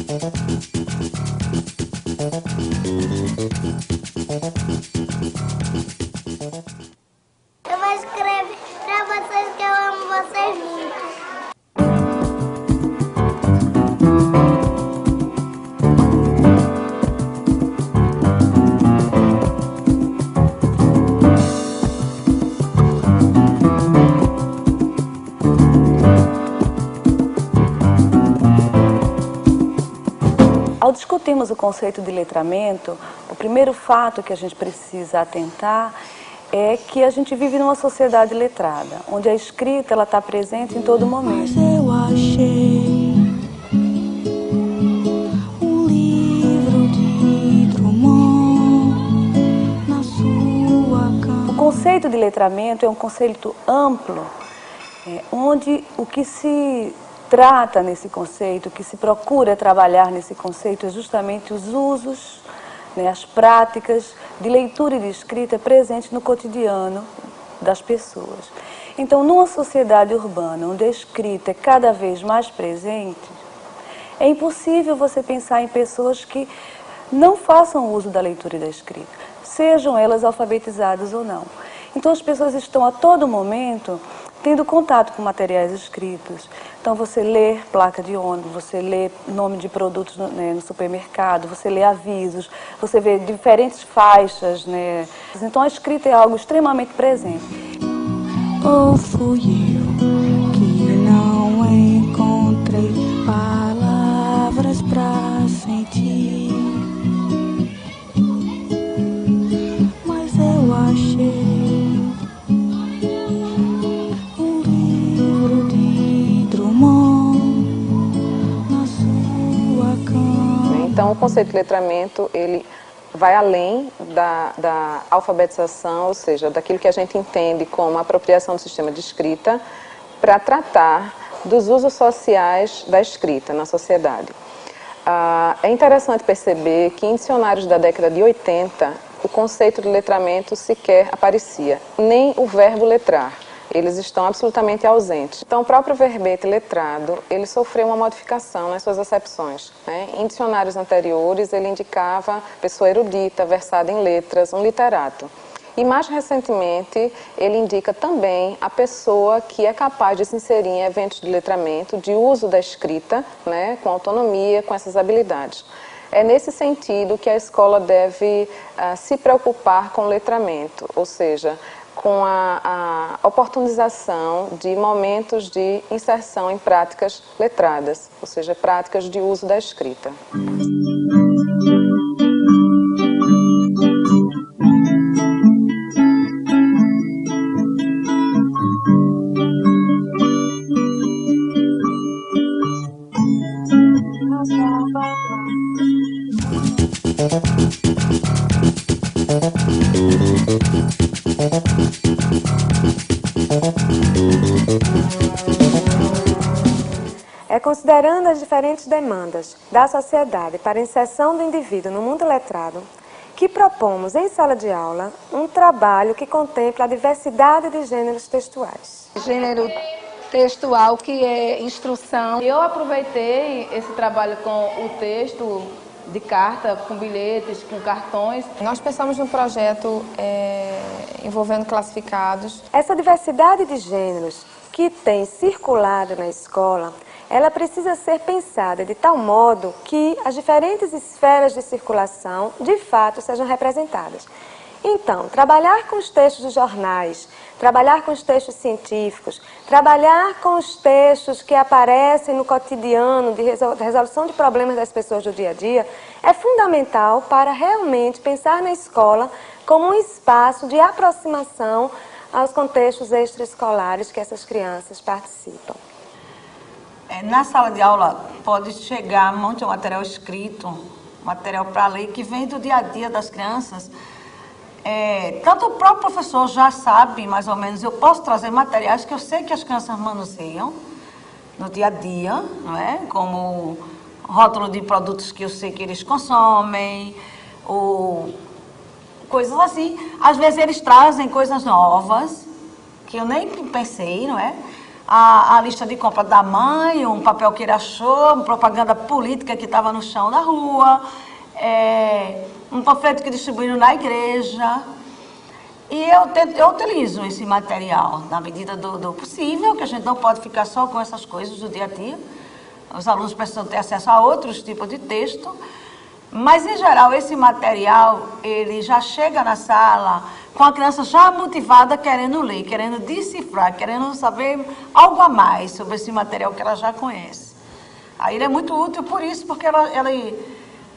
Eu vou escrever pra vocês que eu amo vocês muito. Ao discutirmos o conceito de letramento, o primeiro fato que a gente precisa atentar é que a gente vive numa sociedade letrada, onde a escrita está presente em todo momento. Mas eu achei um livro de Drummond na sua cama. O conceito de letramento é um conceito amplo, onde o que se trata nesse conceito, o que se procura trabalhar nesse conceito é justamente os usos, as práticas de leitura e de escrita presentes no cotidiano das pessoas. Então, numa sociedade urbana, onde a escrita é cada vez mais presente, é impossível você pensar em pessoas que não façam uso da leitura e da escrita, sejam elas alfabetizadas ou não. Então, as pessoas estão a todo momento tendo contato com materiais escritos. Então, você lê placa de ônibus, você lê nome de produtos no supermercado, você lê avisos, você vê diferentes faixas, Então, a escrita é algo extremamente presente. Ou fui eu que não encontrei palavras pra sentir, mas eu achei Então, o conceito de letramento, ele vai além da alfabetização, ou seja, daquilo que a gente entende como apropriação do sistema de escrita, para tratar dos usos sociais da escrita na sociedade. É interessante perceber que em dicionários da década de 80, o conceito de letramento sequer aparecia, nem o verbo letrar. Eles estão absolutamente ausentes. Então, o próprio verbete letrado, ele sofreu uma modificação nas suas acepções. Em dicionários anteriores, ele indicava pessoa erudita, versada em letras, um literato. E, mais recentemente, ele indica também a pessoa que é capaz de se inserir em eventos de letramento, de uso da escrita, com autonomia, com essas habilidades. É nesse sentido que a escola deve se preocupar com o letramento, ou seja, com a oportunização de momentos de inserção em práticas letradas, ou seja, práticas de uso da escrita. Considerando as diferentes demandas da sociedade para a inserção do indivíduo no mundo letrado, que propomos em sala de aula um trabalho que contempla a diversidade de gêneros textuais. Gênero textual, que é instrução. Eu aproveitei esse trabalho com o texto de carta, com bilhetes, com cartões. Nós pensamos num projeto envolvendo classificados. Essa diversidade de gêneros que tem circulado na escola, ela precisa ser pensada de tal modo que as diferentes esferas de circulação, de fato, sejam representadas. Então, trabalhar com os textos dos jornais, trabalhar com os textos científicos, trabalhar com os textos que aparecem no cotidiano de resolução de problemas das pessoas do dia a dia, é fundamental para realmente pensar na escola como um espaço de aproximação aos contextos extraescolares que essas crianças participam. Na sala de aula pode chegar um monte de material escrito, material para ler, que vem do dia a dia das crianças. Tanto o próprio professor já sabe, mais ou menos, eu posso trazer materiais que eu sei que as crianças manuseiam no dia a dia, não é? Como rótulo de produtos que eu sei que eles consomem, ou coisas assim. Às vezes eles trazem coisas novas, que eu nem pensei, não é? a lista de compra da mãe, um papel que ele achou, uma propaganda política que estava no chão da rua, um panfleto que distribuíram na igreja. E eu utilizo esse material na medida do possível, que a gente não pode ficar só com essas coisas do dia a dia. Os alunos precisam ter acesso a outros tipos de texto. Mas, em geral, esse material, ele já chega na sala com a criança já motivada, querendo ler, querendo decifrar, querendo saber algo a mais sobre esse material que ela já conhece. Aí ele é muito útil por isso, porque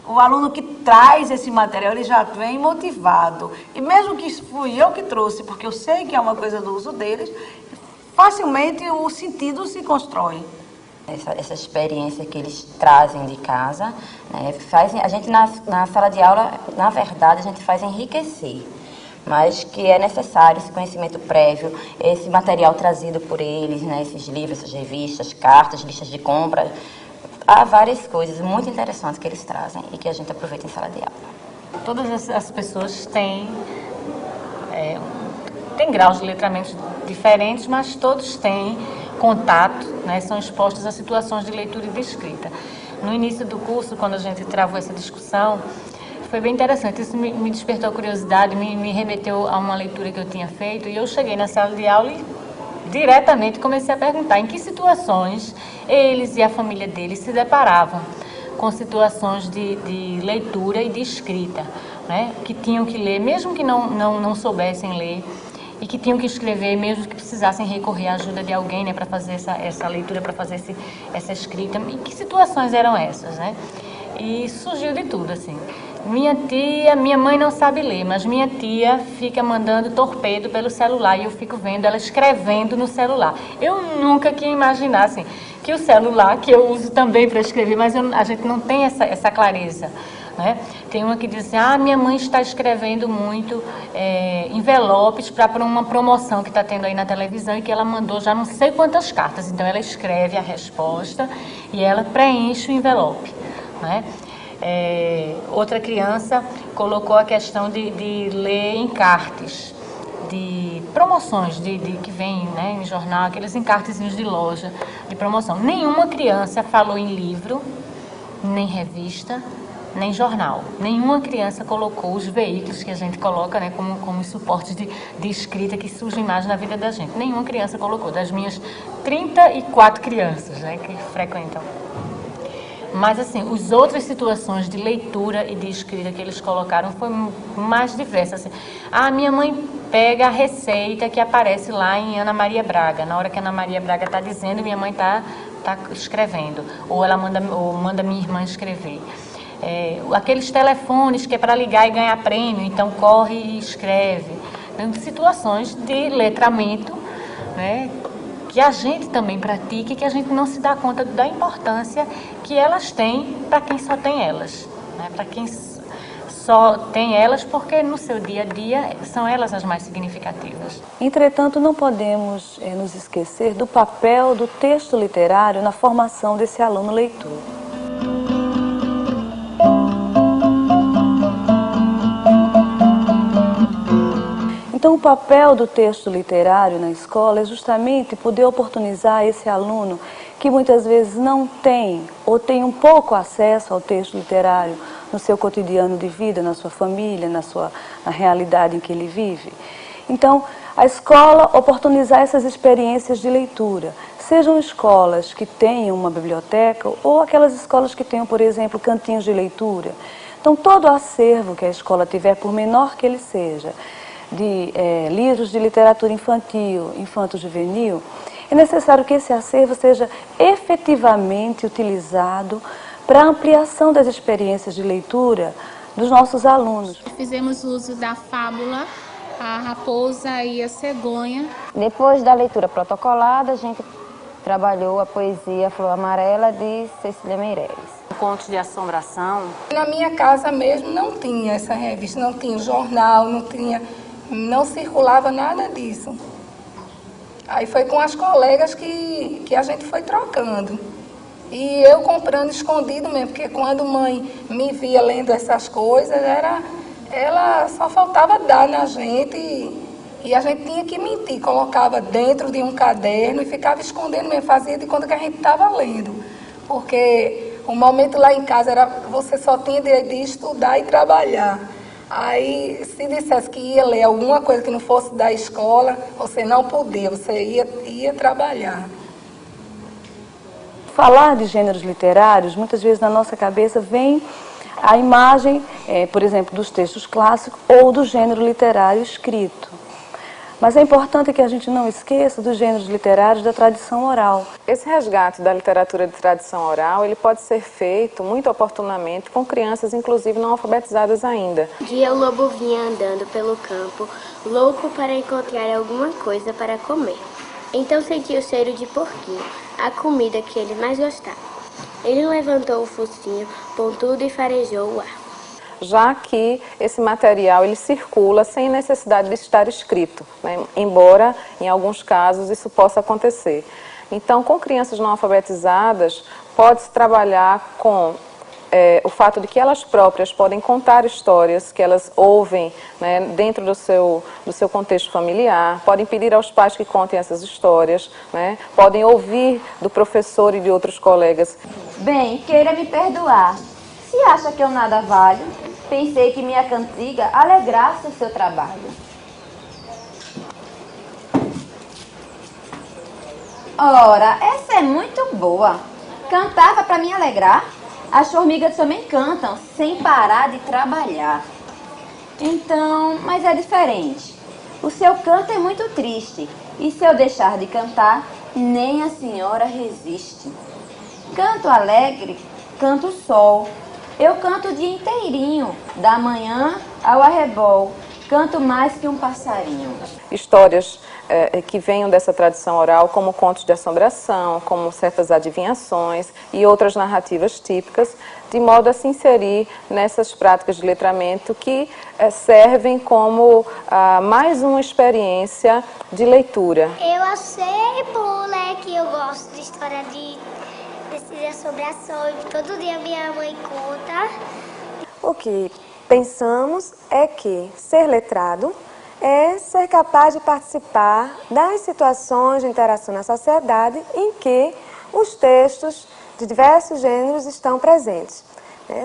o aluno que traz esse material, ele já vem motivado. E mesmo que fui eu que trouxe, porque eu sei que é uma coisa do uso deles, facilmente o sentido se constrói. Essa experiência que eles trazem de casa, né, a gente na sala de aula, na verdade, a gente faz enriquecer, mas que é necessário esse conhecimento prévio, esse material trazido por eles, né, esses livros, essas revistas, cartas, listas de compra. Há várias coisas muito interessantes que eles trazem e que a gente aproveita em sala de aula. Todas as pessoas têm graus de letramento diferentes, mas todos têm contato, né, são expostos a situações de leitura e de escrita. No início do curso, quando a gente travou essa discussão, foi bem interessante, isso me despertou a curiosidade, me remeteu a uma leitura que eu tinha feito, e eu cheguei na sala de aula e diretamente comecei a perguntar em que situações eles e a família deles se deparavam com situações de leitura e de escrita, né, que tinham que ler, mesmo que não soubessem ler, e que tinham que escrever, mesmo que precisassem recorrer à ajuda de alguém, né, para fazer essa leitura, para fazer essa escrita. E que situações eram essas, né? E surgiu de tudo, assim. Minha mãe não sabe ler, mas minha tia fica mandando torpedo pelo celular e eu fico vendo ela escrevendo no celular. Eu nunca quis imaginar, assim, que o celular, que eu uso também para escrever, mas a gente não tem essa clareza, né? Tem uma que diz assim, minha mãe está escrevendo muito envelopes para uma promoção que está tendo aí na televisão e que ela mandou já não sei quantas cartas. Então ela escreve a resposta e ela preenche o envelope, né? Outra criança colocou a questão de ler encartes, de promoções que vem, né, em jornal, aqueles encartezinhos de loja de promoção. Nenhuma criança falou em livro, nem revista, nem jornal. Nenhuma criança colocou os veículos que a gente coloca, né, como suportes de escrita que surgem mais na vida da gente. Nenhuma criança colocou, das minhas 34 crianças, né, que frequentam. Mas, assim, as outras situações de leitura e de escrita que eles colocaram foi mais diversas. Assim, minha mãe pega a receita que aparece lá em Ana Maria Braga. Na hora que Ana Maria Braga está dizendo, minha mãe está escrevendo. Ou ela manda minha irmã escrever. Aqueles telefones que é para ligar e ganhar prêmio, então corre e escreve. Então, situações de letramento, né, que a gente também pratica e que a gente não se dá conta da importância que elas têm para quem só tem elas, né, para quem só tem elas porque no seu dia a dia são elas as mais significativas. Entretanto, não podemos nos esquecer do papel do texto literário na formação desse aluno leitor. Então, o papel do texto literário na escola é justamente poder oportunizar esse aluno que muitas vezes não tem ou tem um pouco acesso ao texto literário no seu cotidiano de vida, na sua família, na realidade em que ele vive. Então, a escola oportunizar essas experiências de leitura, sejam escolas que tenham uma biblioteca ou aquelas escolas que tenham, por exemplo, cantinhos de leitura. Então, todo o acervo que a escola tiver, por menor que ele seja, de livros de literatura infantil, infanto-juvenil, é necessário que esse acervo seja efetivamente utilizado para a ampliação das experiências de leitura dos nossos alunos. Fizemos uso da fábula A Raposa e a Cegonha. Depois da leitura protocolada, a gente trabalhou a poesia Flor Amarela de Cecília Meirelles. Contos de assombração. Na minha casa mesmo não tinha essa revista, não tinha jornal, não circulava nada disso. Aí foi com as colegas que a gente foi trocando. E eu comprando escondido mesmo, porque quando mãe me via lendo essas coisas, ela só faltava dar na gente E a gente tinha que mentir, colocava dentro de um caderno e ficava escondendo mesmo, fazia de conta que a gente estava lendo. Porque o momento lá em casa era você só tinha direito de estudar e trabalhar. Aí, se dissesse que ia ler alguma coisa que não fosse da escola, você não podia, você ia trabalhar. Falar de gêneros literários, muitas vezes na nossa cabeça vem a imagem, por exemplo, dos textos clássicos ou do gênero literário escrito. Mas é importante que a gente não esqueça dos gêneros literários da tradição oral. Esse resgate da literatura de tradição oral, ele pode ser feito muito oportunamente com crianças, inclusive não alfabetizadas ainda. Um dia o lobo vinha andando pelo campo, louco para encontrar alguma coisa para comer. Então sentiu o cheiro de porquinho, a comida que ele mais gostava. Ele levantou o focinho pontudo e farejou o ar. Já que esse material ele circula sem necessidade de estar escrito, né? Embora em alguns casos isso possa acontecer. Então, com crianças não alfabetizadas, pode-se trabalhar com o fato de que elas próprias podem contar histórias que elas ouvem, né, dentro do seu contexto familiar, podem pedir aos pais que contem essas histórias, né, podem ouvir do professor e de outros colegas. Bem, queira me perdoar. Se acha que eu nada valho, pensei que minha cantiga alegrasse o seu trabalho. Ora, essa é muito boa. Cantava para me alegrar? As formigas também cantam, sem parar de trabalhar. Então, mas é diferente. O seu canto é muito triste, e se eu deixar de cantar, nem a senhora resiste. Canto alegre, canto sol. Eu canto o dia inteirinho, da manhã ao arrebol. Canto mais que um passarinho. Histórias que venham dessa tradição oral, como contos de assombração, como certas adivinhações e outras narrativas típicas, de modo a se inserir nessas práticas de letramento que servem como mais uma experiência de leitura. Eu achei bom, né, que eu gosto de história de assombração, todo dia minha mãe conta. O que pensamos é que ser letrado é ser capaz de participar das situações de interação na sociedade em que os textos de diversos gêneros estão presentes.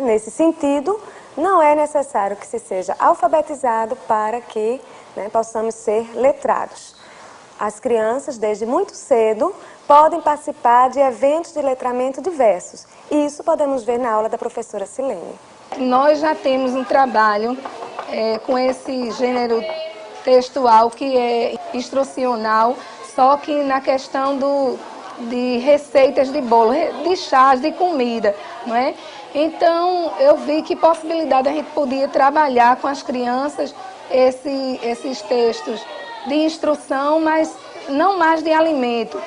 Nesse sentido, não é necessário que se seja alfabetizado para que possamos ser letrados. As crianças, desde muito cedo, podem participar de eventos de letramento diversos. E isso podemos ver na aula da professora Silene. Nós já temos um trabalho com esse gênero textual que é instrucional, só que na questão de receitas de bolo, de chás, de comida, não é? Então, eu vi que possibilidade a gente podia trabalhar com as crianças esses textos de instrução, mas não mais de alimento,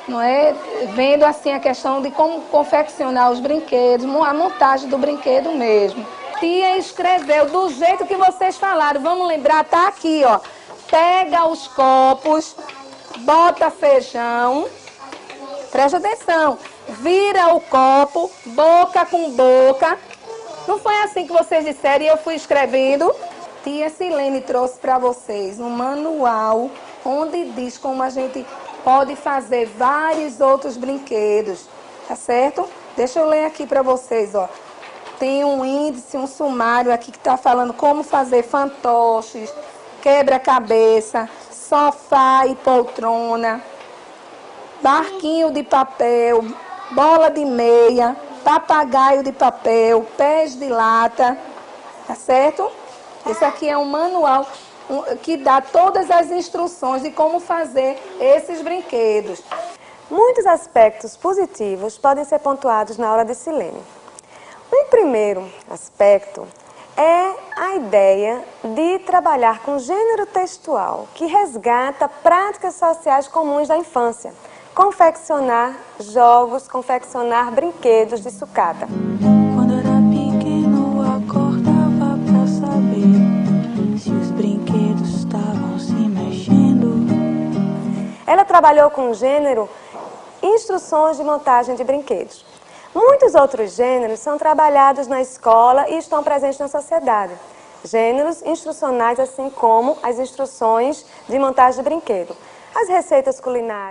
não é? Vendo assim a questão de como confeccionar os brinquedos, a montagem do brinquedo mesmo. Tia escreveu do jeito que vocês falaram, vamos lembrar, tá aqui, ó. Pega os copos, bota feijão, presta atenção, vira o copo, boca com boca. Não foi assim que vocês disseram e eu fui escrevendo? Tia Silene trouxe para vocês um manual onde diz como a gente pode fazer vários outros brinquedos, tá certo? Deixa eu ler aqui para vocês, ó. Tem um índice, um sumário aqui que está falando como fazer fantoches, quebra-cabeça, sofá e poltrona, barquinho de papel, bola de meia, papagaio de papel, pés de lata, tá certo? Esse aqui é um manual que dá todas as instruções de como fazer esses brinquedos. Muitos aspectos positivos podem ser pontuados na aula de Silene. Um primeiro aspecto é a ideia de trabalhar com gênero textual, que resgata práticas sociais comuns da infância. Confeccionar jogos, confeccionar brinquedos de sucata. Quando era pequeno, acordava pra saber se os brinquedos estavam se mexendo. Ela trabalhou com o gênero instruções de montagem de brinquedos. Muitos outros gêneros são trabalhados na escola e estão presentes na sociedade. gêneros instrucionais, assim como as instruções de montagem de brinquedo. As receitas culinárias